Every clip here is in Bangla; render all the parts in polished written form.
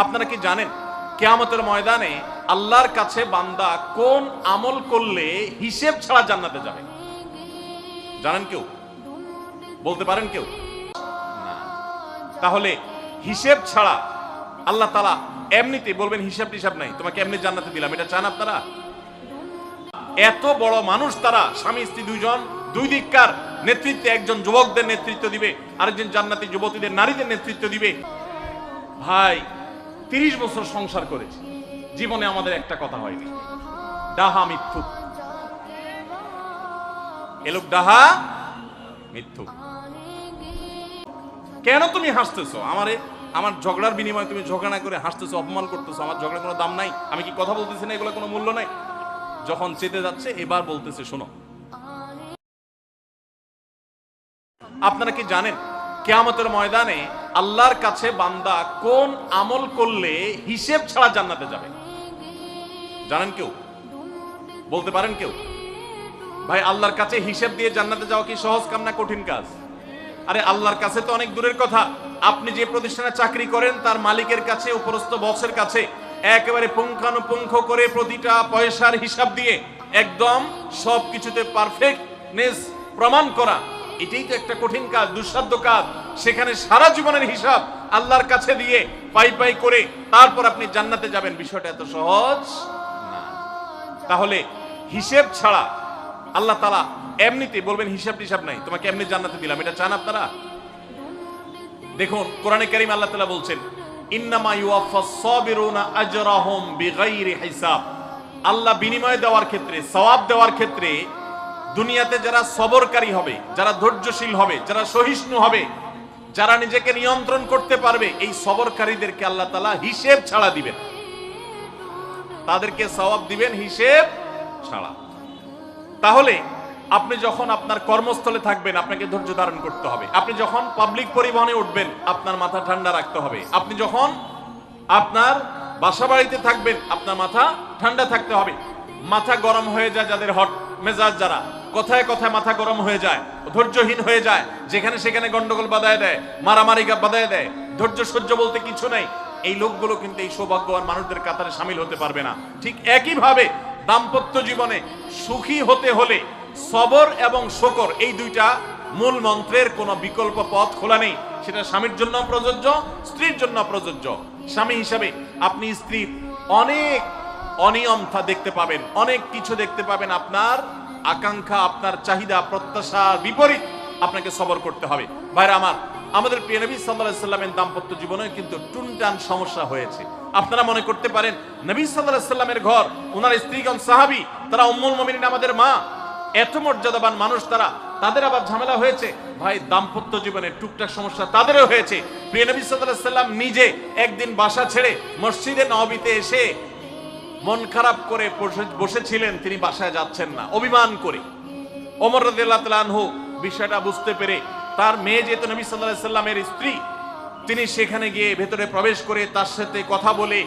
আপনারা কি জানেন কিয়ামতের ময়দানে আল্লাহর কাছে বান্দা কোন আমল করলে হিসেব ছাড়া জান্নাতে যাবে? জানেন কেউ? বলতে পারেন কেউ? না। তাহলে হিসেব ছাড়া আল্লাহ তাআলা এমনিতে বলবেন হিসাব টিসাব নাই, তোমাকে এমনি জান্নাতে দিলাম, এটা চান আপনারা? এত বড় মানুষ তারা, স্বামী স্ত্রী দুইজন, দুই দিককার নেতৃত্বে, একজন যুবকদের নেতৃত্ব দিবে, আরেকজন জান্নাতি যুবতীদের, নারীদের নেতৃত্ব দিবে। ভাই 30 বছর সংসার করেছি, জীবনে আমাদের একটা কথা হয়নি। ডাহা মিথ্যুক, এলোক ডাহা মিথ্যুক। কেন তুমি হাসতেছো? আমার ঝগড়ার বিনিময়ে তুমি ঝগড়া না করে হাসতেছো, অপমান করতেছো। আমার ঝগড়ার কোনো দাম নাই? আমি কি কথা বলতেছি না, এগুলো কোনো মূল্য নাই? যখন চেতে যাচ্ছে এবার বলতেছে, শোনো, আপনারা কি জানেন কিয়ামতের ময়দানে আল্লাহর কাছে বান্দা কোন আমল করলে হিসেব ছাড়া জান্নাতে যাবে? জানেন কেউ? বলতে পারেন কেউ? ভাই আল্লাহর কাছে হিসেব দিয়ে জান্নাতে যাওয়া কি সহজ কাম না কঠিন কাজ? আরে আল্লাহর কাছে তো অনেক দূরের কথা। আপনি যে প্রতিষ্ঠানে চাকরি করেন তার মালিকের কাছে, উপরস্থ বসের কাছে একেবারে পুঙ্খানুপুঙ্খ করে প্রতিটা পয়সার হিসাব দিয়ে একদম সবকিছুতে পারফেক্টনেস প্রমাণ করা, এটাই তো একটা কঠিন কাজ, দুঃসাধ্য কাজ। সেখানে সারা জীবনের হিসাব আল্লাহর কাছে দিয়ে পাই পাই করে তারপর আপনি জান্নাতে যাবেন, বিষয়টা এত সহজ না। তাহলে হিসেব ছাড়া আল্লাহ তাআলা এমনিতে বলবেন হিসাব টিসাব নাই, তোমাকে এমনি জান্নাতে দিলাম, এটা চান আপনারা? দেখুন কোরআনে কারীম আল্লাহ তাআলা বলছেন, ইন্নামা ইউওয়াফাস সাবিরুনা আজরাহুম বিগাইরি হিসাব। আল্লাহ বিনিময় দেওয়ার ক্ষেত্রে, সওয়াব দেওয়ার ক্ষেত্রে দুনিয়াতে যারা সবরকারী হবে, যারা ধৈর্যশীল হবে, যারা সহিষ্ণু হবে, যারা নিজেকে নিয়ন্ত্রণ করতে পারবে, এই সবরকারীদেরকে আল্লাহ তাআলা হিসেব ছাড়া দিবেন, তাদেরকে সওয়াব দিবেন হিসেব ছাড়া। তাহলে আপনি যখন আপনার কর্মস্থলে থাকবেন আপনাকে ধৈর্য ধারণ করতে হবে। আপনি যখন পাবলিক পরিবহনে উঠবেন আপনার মাথা ঠান্ডা রাখতে হবে। আপনি যখন আপনার বাসা বাড়িতে থাকবেন আপনার মাথা ঠান্ডা থাকতে হবে। মাথা গরম হয়ে যায় যাদের, হট মেজাজ যারা, কথায় কথায় মাথা গরম হয়ে যায়, ধৈর্যহীন হয়ে যায়, যেখানে সেখানে গন্ডগোল বাধায় দেয়, মারামারি বাধায় দেয়, ধৈর্য সহ্য বলতে কিছু নাই, এই লোকগুলো কিন্তু এই সৌভাগ্যবান মানুষদের কাতারে শামিল হতে পারবে না। ঠিক একইভাবে দাম্পত্য জীবনে সুখী হতে হলে সবর এবং শকর, এই দুইটা মূল মন্ত্রের কোনো বিকল্প পথ খোলা নেই। সেটা স্বামীর জন্য প্রযোজ্য, স্ত্রীর জন্য প্রযোজ্য। স্বামী হিসাবে আপনি স্ত্রীর অনেক অনিয়মতা দেখতে পাবেন, অনেক কিছু দেখতে পাবেন, আপনার আকাঙ্ক্ষা, আপনার চাহিদা, প্রত্যাশার বিপরীত আপনাকে সবর করতে হবে। ভাইরা আমার, আমাদের প্রিয় নবী সাল্লাল্লাহু আলাইহি সাল্লামের দাম্পত্য জীবনে কিন্তু টুনটান সমস্যা হয়েছে। আপনারা মনে করতে পারেন নবী সাল্লাল্লাহু আলাইহি সাল্লামের ঘর, ওনার স্ত্রীগণ সাহাবী, তারা উম্মুল মুমিনিন, আমাদের মা, এত মর্যাদাবান মানুষ তারা, তাদের আবার ঝামেলা হয়েছে। ভাই দাম্পত্য জীবনে টুকটাক সমস্যা তাদেরও হয়েছে। প্রিয় নবী সাল্লাল্লাহু আলাইহি সাল্লাম নিজে একদিন বাসা ছেড়ে মসজিদে নববীতে এসে মন খারাপ করে বসেছিলেন, তিনি বাসায় যাচ্ছেন না, অভিমান করে। ওমর রাদিয়াল্লাহু তাআলা আনহু বিষয়টা বুঝতে পেরে, তার মেয়ে যেহেতু নবী সাল্লাল্লাহু আলাইহি সাল্লামের স্ত্রী, তিনি সেখানে গিয়ে ভেতরে প্রবেশ করে তার সাথে কথা বলে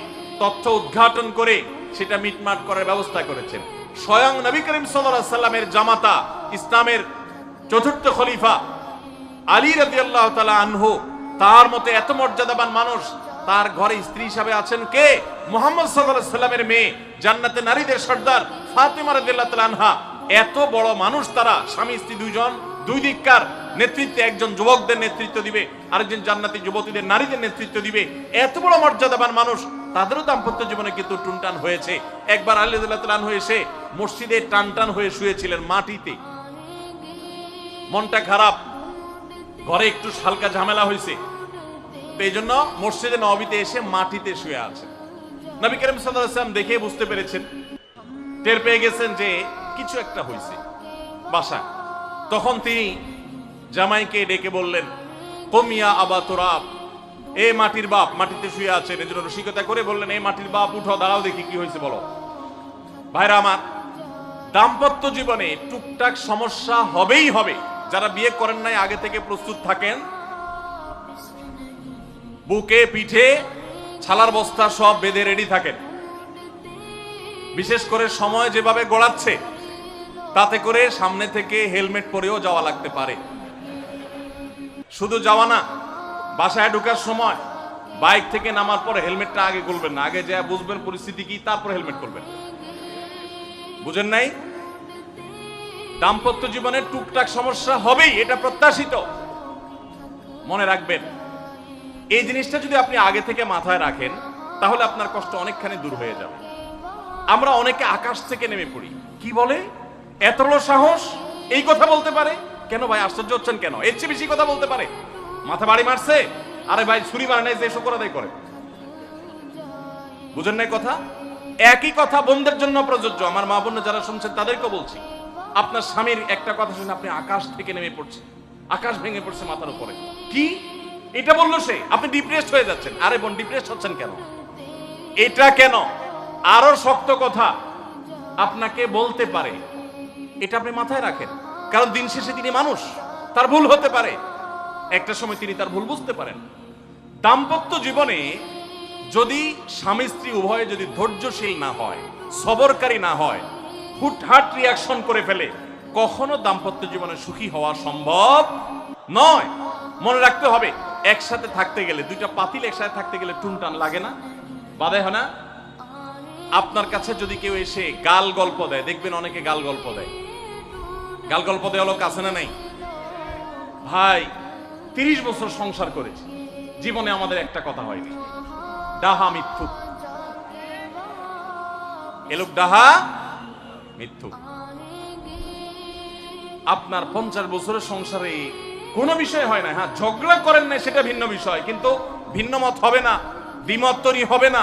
তথ্য উদ্ঘাটন করে সেটা মিটমাট করার ব্যবস্থা করেছেন। স্বয়ং নবী করিম সাল্লাল্লাহু আলাইহি সাল্লামের জামাতা, ইসলামের চতুর্থ খলিফা আলী রাদিয়াল্লাহু তাআলা আনহু, তার মতে এত মর্যাদাবান মানুষ, তার ঘরে স্ত্রী হিসাবে আছেন কে? মুহাম্মদ সাল্লাল্লাহু আলাইহি সাল্লামের মেয়ে, জান্নাতে নারীদের সর্দার ফাতেমা রাদিয়াল্লাহু তাআলা আনহা। এত বড় মানুষ তারা, স্বামী স্ত্রী দুইজন, দুই দিককার নেতৃত্বে, একজন যুবকদের নেতৃত্ব দিবে, আরেকজন জান্নাতি যুবতীদের, নারীদের নেতৃত্ব দিবে। এত বড় মর্যাদাবান মানুষ, তাদেরও দাম্পত্য জীবনে কিন্তু টুনটান হয়েছে। একবার আলী রাদিয়াল্লাহু তাআলা আনহু এসে মসজিদে টানটান হয়ে শুয়েছিলেন মাটিতে, মনটা খারাপ, ঘরে একটু হালকা ঝামেলা হয়েছে, তো এই জন্য মসজিদে নববীতে এসে মাটিতে শুয়ে আছেন। নবী করিম সাল্লাল্লাহু আলাইহি ওয়াসাল্লাম দেখে বুঝতে পেরেছেন, টের পেয়ে গেছেন যে কিছু একটা হয়েছে বাসা। তখন তিনি জামাইকে ডেকে বললেন, কমিয়া আবা তুরাব, এ মাটির বাপ, মাটিতে শুয়ে আছেন, এজন্য রসিকতা করে বললেন, এ মাটির বাপ উঠো, দাঁড়াও দেখি কি হয়েছে বলো। ভাইরা আমার, দাম্পত্য জীবনে টুকটাক সমস্যা হবেই হবে। যারা বিয়ে করেন নাই আগে থেকে প্রস্তুত থাকেন, বুকে পিঠে ছালার বস্তা সব বেঁধে রেডি থাকেন। বিশেষ করে সময় যেভাবে গড়াচ্ছে তাতে করে সামনে থেকে হেলমেট পরেও যাওয়া লাগতে পারে। শুধু যাওয়া না, বাসায় ঢোকার সময় বাইক থেকে নামার পরে হেলমেটটা আগে খুলবেন না, আগে যা বুঝবেন পরিস্থিতি কি, তারপর হেলমেট খুলবেন। বুঝেন নাই? দাম্পত্য জীবনে টুকটাক সমস্যা হবেই, এটা প্রত্যাশিত। মনে রাখবেন, এই জিনিসটা যদি আপনি আগে থেকে মাথায় রাখেন তাহলে আপনার কষ্ট অনেকখানি দূর হয়ে যাবে। আমরা অনেকে আকাশ থেকে নেমে পড়ি, কি বলে এত বড় সাহস, এই কথা বলতে পারে কেন ভাই? আশ্চর্য হচ্ছেন কেন? এর চেয়ে বেশি কথা বলতে পারে, মাথা বাড়ি মারছে, আরে ভাই ছুরি মারে নাই যে শুকর আদায় করে। বুঝেন নাই কথা? একই কথা বোনদের জন্য প্রযোজ্য। আমার মা বোন যারা শুনছেন তাদেরকে বলছি, আপনার স্বামীর একটা কথা শুনে আপনি আকাশ থেকে নেমে পড়ছেন, আকাশ ভেঙে পড়ছে মাথার উপরে, কি এটা বললো সে, আপনি ডিপ্রেসড হয়ে যাচ্ছেন। আরে বোন ডিপ্রেসড হচ্ছেন কেন? এটা কেন? আরো শক্ত কথা আপনাকে বলতে পারে, এটা আপনি মাথায় রাখেন। কারণ দিন শেষে তিনি মানুষ, তার ভুল হতে পারে, একটা সময় তিনি তার ভুল বুঝতে পারেন। দাম্পত্য জীবনে যদি স্বামী স্ত্রী উভয়ে যদি ধৈর্যশীল না হয়, সবরকারী না হয়, হুটহাট রিয়াকশন করে ফেলে, কখনো দাম্পত্য জীবনে সুখী হওয়া সম্ভব নয়। মনে রাখতে হবে, একসাথে থাকতে গেলে, দুইটা পাতিল একসাথে থাকতে গেলে টুনটান লাগে না, বাধে হয় না? আপনার কাছে যদি কেউ এসে গাল গল্প দেয়, দেখবেন অনেকে গাল গল্প দেয়। গাল গল্প দেওয়া লোক আছে না নাই? ভাই 30 বছর সংসার করেছি, জীবনে আমাদের একটা কথা হয়নি, ডাহা মিথ্যুক। এ লোক ডাহা মিথ্যুক। আপনার 50 বছরের সংসারে কোনো বিষয় হয় না, হ্যাঁ ঝগড়া করেন না সেটা ভিন্ন বিষয়, কিন্তু ভিন্ন মত হবে না, দ্বিমত তৈরি হবে না,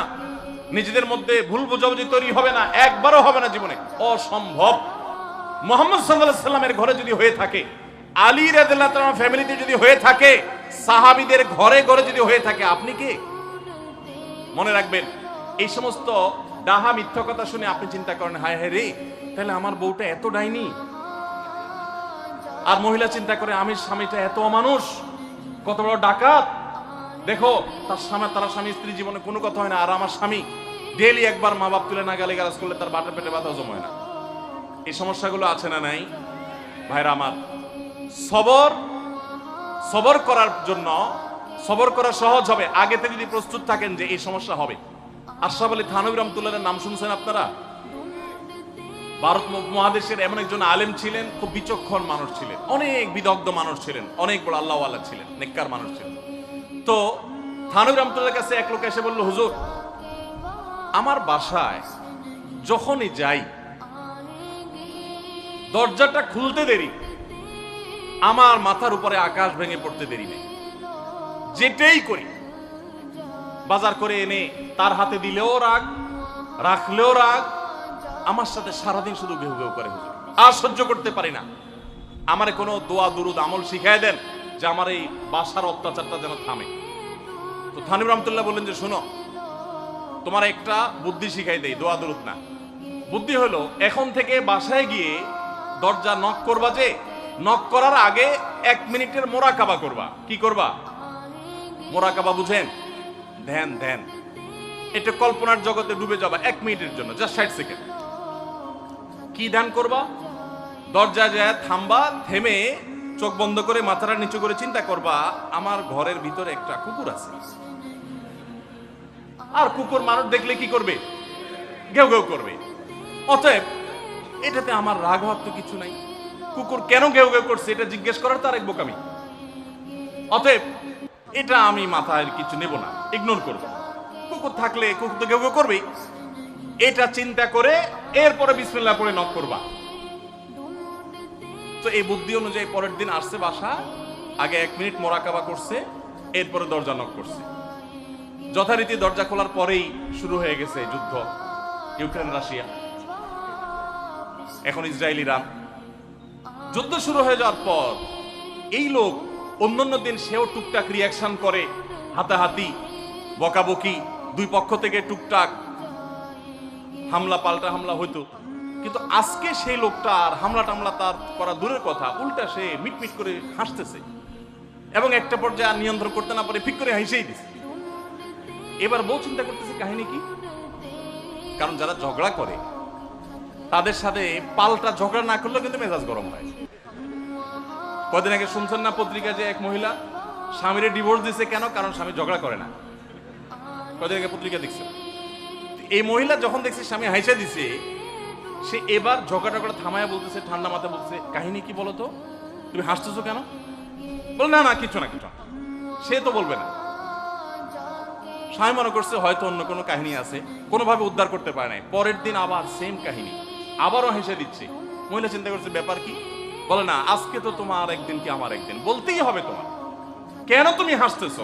নিজেদের মধ্যে ভুল বোঝাবুঝি তৈরি হবে না, একবারও হবে না জীবনে, অসম্ভব। মুহাম্মদ সাল্লাল্লাহু আলাইহি সাল্লামের ঘরে যদি হয়ে থাকে, আলী রাদিয়াল্লাহু তাআলা ফ্যামিলিতে যদি হয়ে থাকে, সাহাবীদের ঘরে ঘরে যদি হয়ে থাকে, আপনি কে? মনে রাখবেন, এই সমস্ত ডাহা মিথ্যা কথা শুনে আপনি চিন্তা করেন, হায় হায় রে, তাহলে আমার বউটা এত ডাইনি। আর মহিলা চিন্তা করে, আমি স্বামীটা এত অমানুষ, কত বড় ডাকাত। দেখো তার স্বামী স্ত্রী জীবনে কোনো কথা হয় না, আর আমার স্বামী ডেইলি একবার মা বাপ তুলে না গালি গালাজ করলে তার বাটা পেটে ব্যথা জমে না। এই সমস্যাগুলো আছে না নাই? ভাইরা আমার, সবর করার জন্য, সবর করা সহজ হবে আগে থেকে যদি প্রস্তুত থাকেন যে এই সমস্যা হবে। আশরাফ আলী থানভী রাহমাতুল্লাহর নাম শুনছেন আপনারা? ভারত মহাদেশের এমন একজন আলেম ছিলেন, খুব বিচক্ষণ মানুষ ছিলেন, অনেক বিদগ্ধ মানুষ ছিলেন, অনেক বড় আল্লাহওয়ালা ছিলেন, নেককার মানুষ ছিলেন। তো থানভী রাহমাতুল্লাহর কাছে এক লোক এসে বলল, হুজুর আমার বাসায় যখনই যাই দরজাটা খুলতে দেরি, আমার মাথার উপরে আকাশ ভেঙে পড়তে দেরি নেই, যেটাই করি বাজার করে এনে তার হাতে দিলেও রাগ, রাখলেও রাগ, আমার সাথে সারাদিন শুধু ঘেউ ঘেউ করে, হুজুর আর সহ্য করতে পারি না, আমারে কোনো দোয়া দুরুদ আমল শিখাই দেন যে আমার এই বাসার অত্যাচারটা যেন থামে। তো থানভী রাহমাতুল্লাহ বললেন যে শোনো, তোমার একটা বুদ্ধি শিখাই দেই, দোয়া দুরুদ না। বুদ্ধি হলো, এখন থেকে বাসায় গিয়ে দরজা নক করবা, যে নক করার আগে 1 মিনিটের মোরাকাবা করবা। কি করবা? মোরাকাবা বুঝেন? ধ্যান। ধ্যান এটা কল্পনার জগতে ডুবে যাবা 1 মিনিটের জন্য, জাস্ট 60 সেকেন্ড। কি ধ্যান করবা? দরজা যায় থামবা, থেমে চোখ বন্ধ করে মাথাটা নিচু করে চিন্তা করবা, আমার ঘরের ভিতরে একটা কুকুর আছে, আর কুকুর মানুষ দেখলে কি করবে? ঘেউ ঘেউ করবে। অতএব এটাতে আমার রাগ হওয়ার তো কিছু নাই, কুকুর কেন ঘেউ ঘেউ করছে এটা জিজ্ঞেস করার তার এক বোকামি। অতএব এটা আমি মাথায় কিছু নেব না, ইগনোর করব। কুকুর থাকলে কুকুর তো ঘেউ ঘেউ করবেই, এটা চিন্তা করে এরপরে বিসমিল্লাহ পড়ে নক করবা। তো এই বুদ্ধি অনুযায়ী পরের দিন আসছে বাসা, আগে 1 মিনিট মোরাকাবা করছে, এরপরে দরজা নক করছে। যথারীতি দরজা খোলার পরেই শুরু হয়ে গেছে যুদ্ধ, ইউক্রেন রাশিয়া, এখন ইসরায়েল ইরান। যুদ্ধ শুরু হয়ে যাওয়ার পর এই লোক অন্যান্য দিন সেও টুকটাক রিয়াকশন করে, হাতাহাতি, বকাবকি, দুই পক্ষ থেকে টুকটাক হামলা পাল্টা হামলা হইতো, কিন্তু আজকে সেই লোকটা আর হামলা টামলা তার করা দূরের কথা, উল্টা সে মিটমিট করে হাসতেছে এবং একটা পর্যায়ে আর নিয়ন্ত্রণ করতে না পারে ফিক করে হাসেই দিছে। এবার বউ চিন্তা করতেছে কাহিনী কি, কারণ যারা ঝগড়া করে তাদের সাথে পাল্টা ঝগড়া না করলেও কিন্তু মেজাজ গরম হয়। কদিন আগে শুনছেন না পত্রিকা যে এক মহিলা স্বামীরে ডিভোর্স দিছে, কেন? কারণ স্বামী ঝগড়া করে না। কদিন আগে পত্রিকা দেখছে। এই মহিলা যখন দেখছে স্বামী হাইসা দিছে, সে এবার ঝগড়া টগড়া থামায়া বলতেছে, ঠান্ডা মাথা বলতেছে, কাহিনী কি বলো তো, তুমি হাসতেছো কেন? বল না না কিছু না কিছু না। সে তো বলবে না। স্বামী মনে করছে হয়তো অন্য কোনো কাহিনী আছে, কোনোভাবে উদ্ধার করতে পারে নাই। পরের দিন আবার সেম কাহিনী, আবারও হেসে দিচ্ছে। মহিলা চিন্তা করছে ব্যাপার কি, বলে না আজকে তো তোমার একদিন কি আমার একদিন, বলতেই হবে তোমার। কেন তুমি হাসতেছো?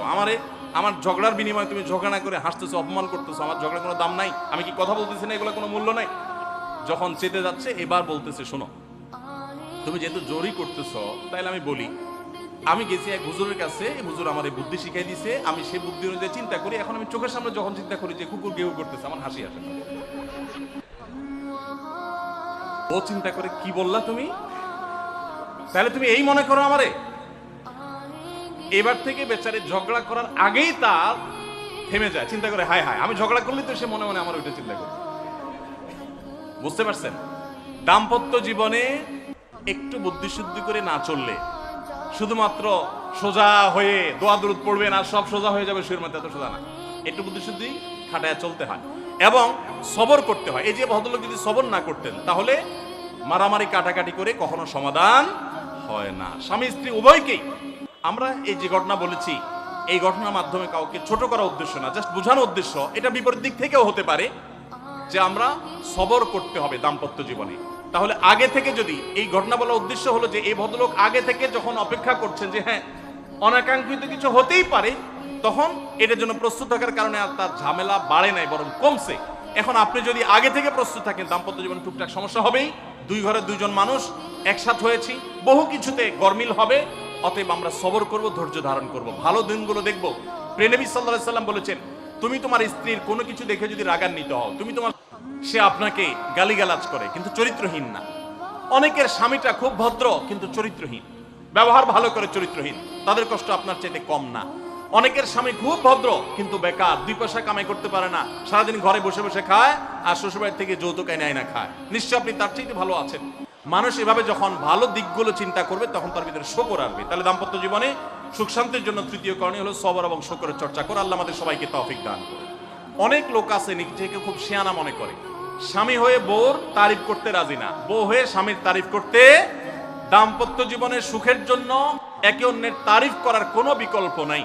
আমার ঝগড়ার বিনিময়ে তুমি ঝগড়া না করে হাসতেছো, অপমান করতেছো। আমার ঝগড়ার কোনো দাম নাই? আমি কি কথা বলতেছি না, এগুলো কোনো মূল্য নাই? যখন চেতে যাচ্ছে এবার বলতেছে, শোনো তুমি যেহেতু জোরই করতেছো, তাইলে আমি বলি, আমি গেছি এক হুজুরের কাছে, হুজুর আমার এই বুদ্ধি শিখাই দিছে, আমি সেই বুদ্ধি অনুযায়ী চিন্তা করি। এখন আমি চোখের সামনে যখন চিন্তা করি যে কুকুর গেউ করতেছে, আমার হাসি আসে। ও চিন্তা করে, কি বললা তুমি? তাহলে তুমি এই মনে করো আমারে? এবার থেকে বেচারে ঝগড়া করার আগেই তার থেমে যায়, চিন্তা করে হায় হায় আমি ঝগড়া করলে তো সে মনে মনে আমার ওইটা চিন্তা করে। বুঝতে পারছেন? দাম্পত্য জীবনে একটু বুদ্ধিশুদ্ধি করে না চললে, শুধুমাত্র সোজা হয়ে দোয়া দুরূদ পড়বেন আর সব সোজা হয়ে যাবে, শুয়ের মধ্যে এত সোজা না। একটু বুদ্ধিশুদ্ধি খাটায় চলতে হয় এবং সবর করতে হয়। এই যে ভদ্রলোক যদি সবর না করতেন, তাহলে মারামারি কাটাকাটি করে কখনো সমাধান হয় না। স্বামী স্ত্রী উভয়কেই আমরা এই যে ঘটনা বলেছি, এই ঘটনার মাধ্যমে কাউকে ছোট করা উদ্দেশ্য না, জাস্ট বোঝানোর উদ্দেশ্য। এটা বিপরীত দিক থেকেও হতে পারে যে আমরা সবর করতে হবে দাম্পত্য জীবনে। তাহলে আগে থেকে, যদি এই ঘটনা বলার উদ্দেশ্য হলো যে এই ভদ্রলোক আগে থেকে যখন অপেক্ষা করছেন যে হ্যাঁ অনাকাঙ্ক্ষিত কিছু হতেই পারে, তখন এটার জন্য প্রস্তুত থাকার কারণে আর তার ঝামেলা বাড়ে নাই, বরং কমছে। এখন আপনি যদি আগে থেকে প্রস্তুত থাকেন, দাম্পত্য জীবনে টুকটাক সমস্যা হবেই। দুই ঘরে দুইজন মানুষ একসাথ হয়েছি, বহু কিছুতে গরমিল হবে। অতএব আমরা সবর করব, ধৈর্য ধারণ করব, ভালো দিনগুলো দেখব। প্রিয় নবী সাল্লাল্লাহু আলাইহি সাল্লাম বলেছেন, তুমি তোমার স্ত্রীর কোনো কিছু দেখে যদি রাগান্বিত হও, তুমি তোমার, সে আপনাকে গালিগালাজ করে কিন্তু চরিত্রহীন না। অনেকের স্বামীটা খুব ভদ্র কিন্তু চরিত্রহীন, ব্যবহার ভালো করে চরিত্রহীন, তাদের কষ্ট আপনার চাইতে কম না। অনেকের স্বামী খুব ভদ্র কিন্তু বেকার, দুই পয়সা কামাই করতে পারে না, সারাদিন ঘরে বসে বসে খায় আর শ্বশুরবাড়ি থেকে যৌতুক এনে না খায়, নিশ্চয় আপনি তার চাইতে ভালো আছেন। মানুষ এভাবে যখন ভালো দিকগুলো চিন্তা করবে, তখন তার ভিতরে শকর আসবে। তাহলে দাম্পত্য জীবনে সুখ শান্তির জন্য তৃতীয় করণীয় হলো সবর এবং শকরের চর্চা করা। আল্লাহ আমাদের সবাইকে তৌফিক দান করে। অনেক লোক আছে নিজেকে খুব শিয়ানা মনে করে, স্বামী হয়ে বউর তারিফ করতে রাজি না, বউ হয়ে স্বামীর তারিফ করতে। দাম্পত্য জীবনের সুখের জন্য একে অন্যের তারিফ করার কোনো বিকল্প নাই।